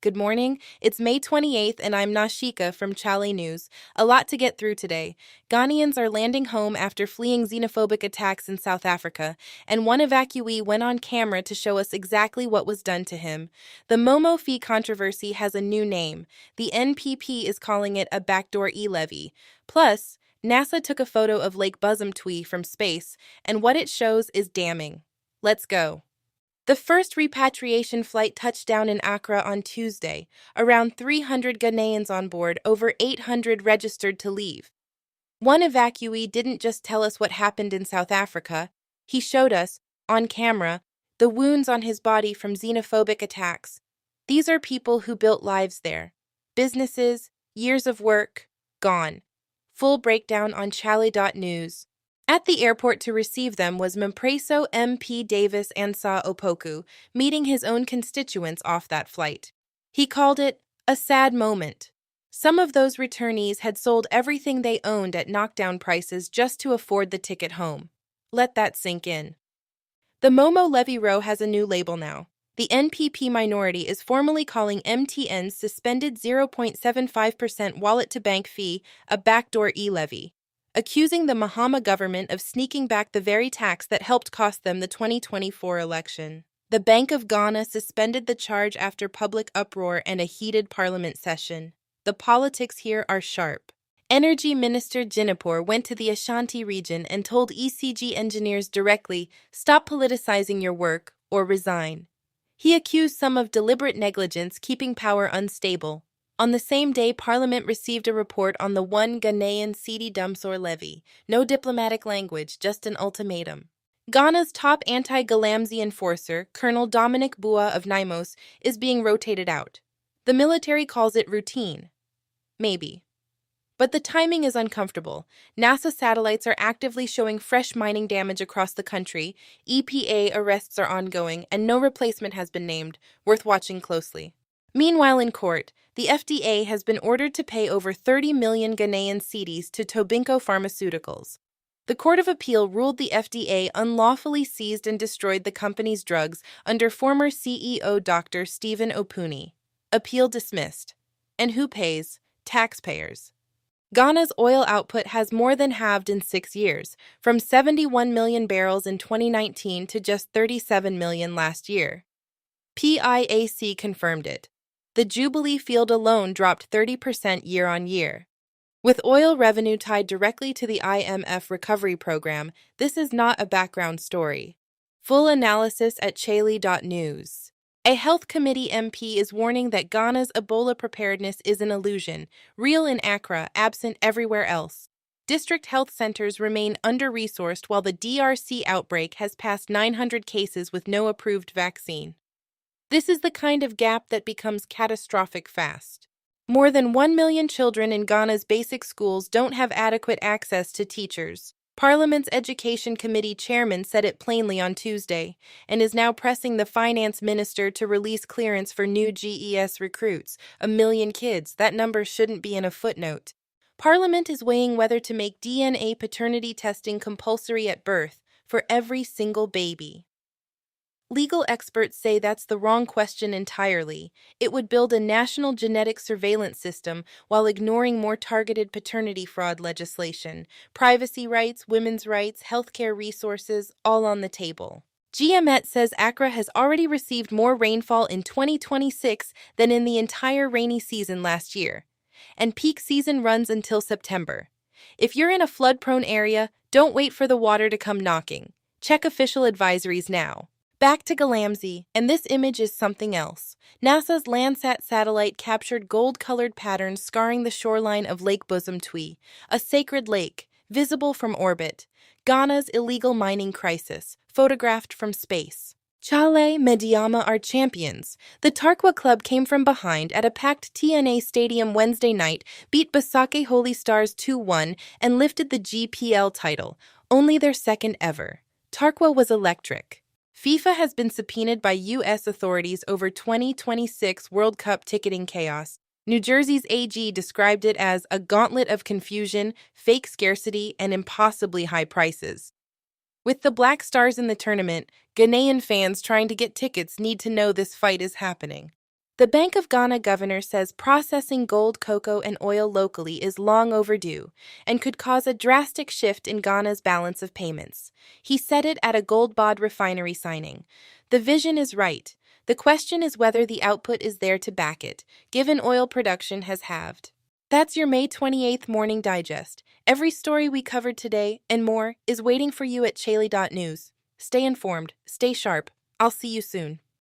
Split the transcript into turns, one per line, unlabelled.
Good morning. It's May 28th, and I'm Nashika from Chale News. A lot to get through today. Ghanaians are landing home after fleeing xenophobic attacks in South Africa, and one evacuee went on camera to show us exactly what was done to him. The MoMo fee controversy has a new name. The NPP is calling it a backdoor E-Levy. Plus, NASA took a photo of Lake Bosomtwe from space, and what it shows is damning. Let's go. The first repatriation flight touched down in Accra on Tuesday. Around 300 Ghanaians on board, over 800 registered to leave. One evacuee didn't just tell us what happened in South Africa. He showed us, on camera, the wounds on his body from xenophobic attacks. These are people who built lives there. Businesses, years of work, gone. Full breakdown on Chale.news. At the airport to receive them was Mpreso MP Davis Ansah Opoku, meeting his own constituents off that flight. He called it a sad moment. Some of those returnees had sold everything they owned at knockdown prices just to afford the ticket home. Let that sink in. The MoMo levy row has a new label now. The NPP minority is formally calling MTN's suspended 0.75% wallet-to-bank fee a backdoor e-levy, accusing the Mahama government of sneaking back the very tax that helped cost them the 2024 election. The Bank of Ghana suspended the charge after public uproar and a heated parliament session. The politics here are sharp. Energy Minister Jinapor went to the Ashanti region and told ECG engineers directly, "Stop politicizing your work or resign." He accused some of deliberate negligence, keeping power unstable. On the same day, Parliament received a report on the one Ghanaian cedi dumsor levy. No diplomatic language, just an ultimatum. Ghana's top anti-galamsey enforcer, Colonel Dominic Bua of Naimos, is being rotated out. The military calls it routine. Maybe. But the timing is uncomfortable. NASA satellites are actively showing fresh mining damage across the country, EPA arrests are ongoing, and no replacement has been named, worth watching closely. Meanwhile, in court, the FDA has been ordered to pay over 30 million Ghanaian cedis to Tobinco Pharmaceuticals. The Court of Appeal ruled the FDA unlawfully seized and destroyed the company's drugs under former CEO Dr. Stephen Opuni. Appeal dismissed. And who pays? Taxpayers. Ghana's oil output has more than halved in 6 years, from 71 million barrels in 2019 to just 37 million last year. PIAC confirmed it. The Jubilee field alone dropped 30% year-on-year. With oil revenue tied directly to the IMF recovery program, this is not a background story. Full analysis at Chale.news. A health committee MP is warning that Ghana's Ebola preparedness is an illusion, real in Accra, absent everywhere else. District health centers remain under-resourced while the DRC outbreak has passed 900 cases with no approved vaccine. This is the kind of gap that becomes catastrophic fast. More than 1 million children in Ghana's basic schools don't have adequate access to teachers. Parliament's Education Committee chairman said it plainly on Tuesday, and is now pressing the finance minister to release clearance for new GES recruits. 1 million kids, that number shouldn't be in a footnote. Parliament is weighing whether to make DNA paternity testing compulsory at birth for every single baby. Legal experts say that's the wrong question entirely. It would build a national genetic surveillance system while ignoring more targeted paternity fraud legislation. Privacy rights, women's rights, healthcare resources, all on the table. GMET says Accra has already received more rainfall in 2026 than in the entire rainy season last year. And peak season runs until September. If you're in a flood-prone area, don't wait for the water to come knocking. Check official advisories now. Back to galamsey, and this image is something else. NASA's Landsat satellite captured gold-colored patterns scarring the shoreline of Lake Bosomtwe, a sacred lake, visible from orbit. Ghana's illegal mining crisis, photographed from space. Chale, Medeama are champions. The Tarkwa club came from behind at a packed TNA stadium Wednesday night, beat Basake Holy Stars 2-1, and lifted the GPL title, only their second ever. Tarkwa was electric. FIFA has been subpoenaed by U.S. authorities over 2026 World Cup ticketing chaos. New Jersey's AG described it as a gauntlet of confusion, fake scarcity, and impossibly high prices. With the Black Stars in the tournament, Ghanaian fans trying to get tickets need to know this fight is happening. The Bank of Ghana governor says processing gold, cocoa, and oil locally is long overdue and could cause a drastic shift in Ghana's balance of payments. He said it at a gold bod refinery signing. The vision is right. The question is whether the output is there to back it, given oil production has halved. That's your May 28th Morning Digest. Every story we covered today, and more, is waiting for you at Chale.news. Stay informed, stay sharp. I'll see you soon.